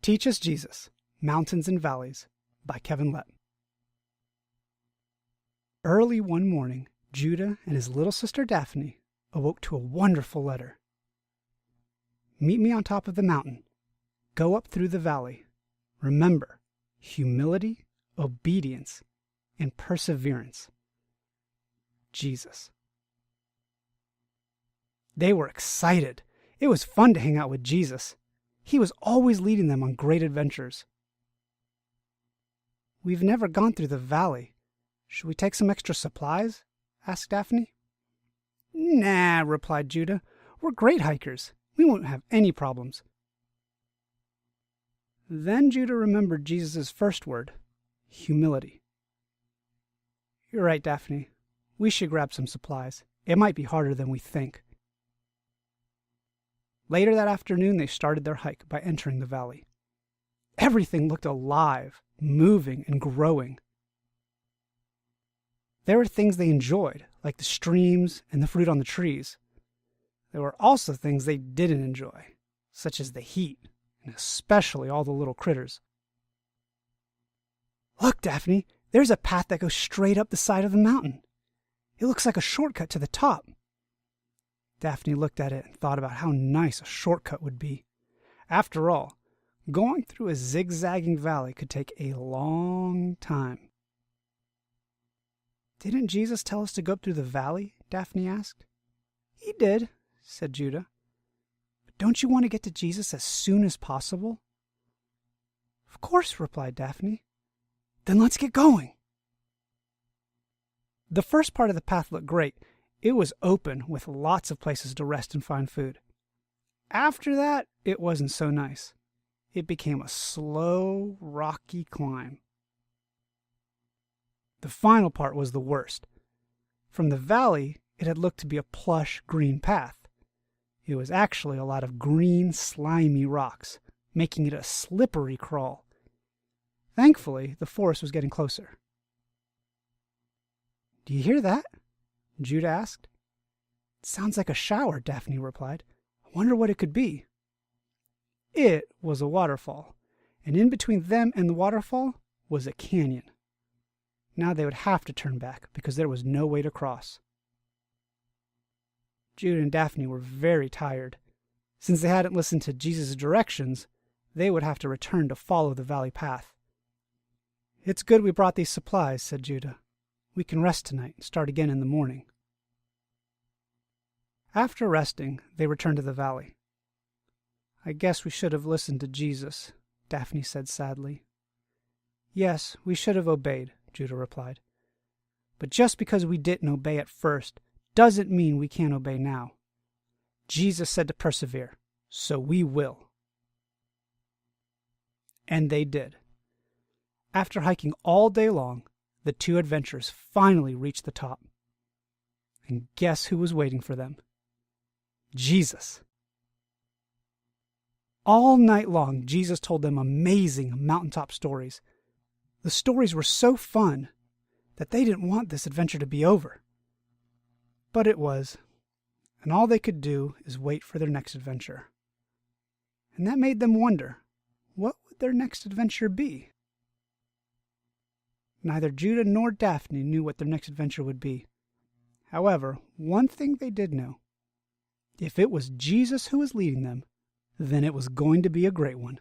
Teach Us Jesus, Mountains and Valleys by Kevin Lett. Early one morning, Judah and his little sister Daphne awoke to a wonderful letter. Meet me on top of the mountain. Go up through the valley. Remember, humility, obedience, and perseverance. Jesus. They were excited. It was fun to hang out with Jesus. He was always leading them on great adventures. We've never gone through the valley. Should we take some extra supplies? Asked Daphne. Nah, replied Judah. We're great hikers. We won't have any problems. Then Judah remembered Jesus' first word, humility. You're right, Daphne. We should grab some supplies. It might be harder than we think. Later that afternoon, they started their hike by entering the valley. Everything looked alive, moving, and growing. There were things they enjoyed, like the streams and the fruit on the trees. There were also things they didn't enjoy, such as the heat, and especially all the little critters. Look, Daphne, there's a path that goes straight up the side of the mountain. It looks like a shortcut to the top. Daphne looked at it and thought about how nice a shortcut would be. After all, going through a zigzagging valley could take a long time. Didn't Jesus tell us to go up through the valley? Daphne asked. He did, said Judah. But don't you want to get to Jesus as soon as possible? Of course, replied Daphne. Then let's get going. The first part of the path looked great. It was open with lots of places to rest and find food. After that, it wasn't so nice. It became a slow, rocky climb. The final part was the worst. From the valley, it had looked to be a plush, green path. It was actually a lot of green, slimy rocks, making it a slippery crawl. Thankfully, the forest was getting closer. Do you hear that? Judah asked. It sounds like a shower, Daphne replied. I wonder what it could be. It was a waterfall, and in between them and the waterfall was a canyon. Now they would have to turn back because there was no way to cross. Judah and Daphne were very tired. Since they hadn't listened to Jesus' directions, they would have to return to follow the valley path. It's good we brought these supplies, said Judah. We can rest tonight and start again in the morning. After resting, they returned to the valley. I guess we should have listened to Jesus, Daphne said sadly. Yes, we should have obeyed, Judah replied. But just because we didn't obey at first doesn't mean we can't obey now. Jesus said to persevere, so we will. And they did. After hiking all day long, the two adventurers finally reached the top. And guess who was waiting for them? Jesus. All night long, Jesus told them amazing mountaintop stories. The stories were so fun that they didn't want this adventure to be over. But it was, and all they could do is wait for their next adventure. And that made them wonder, what would their next adventure be? Neither Judah nor Daphne knew what their next adventure would be. However, one thing they did know. If it was Jesus who was leading them, then it was going to be a great one.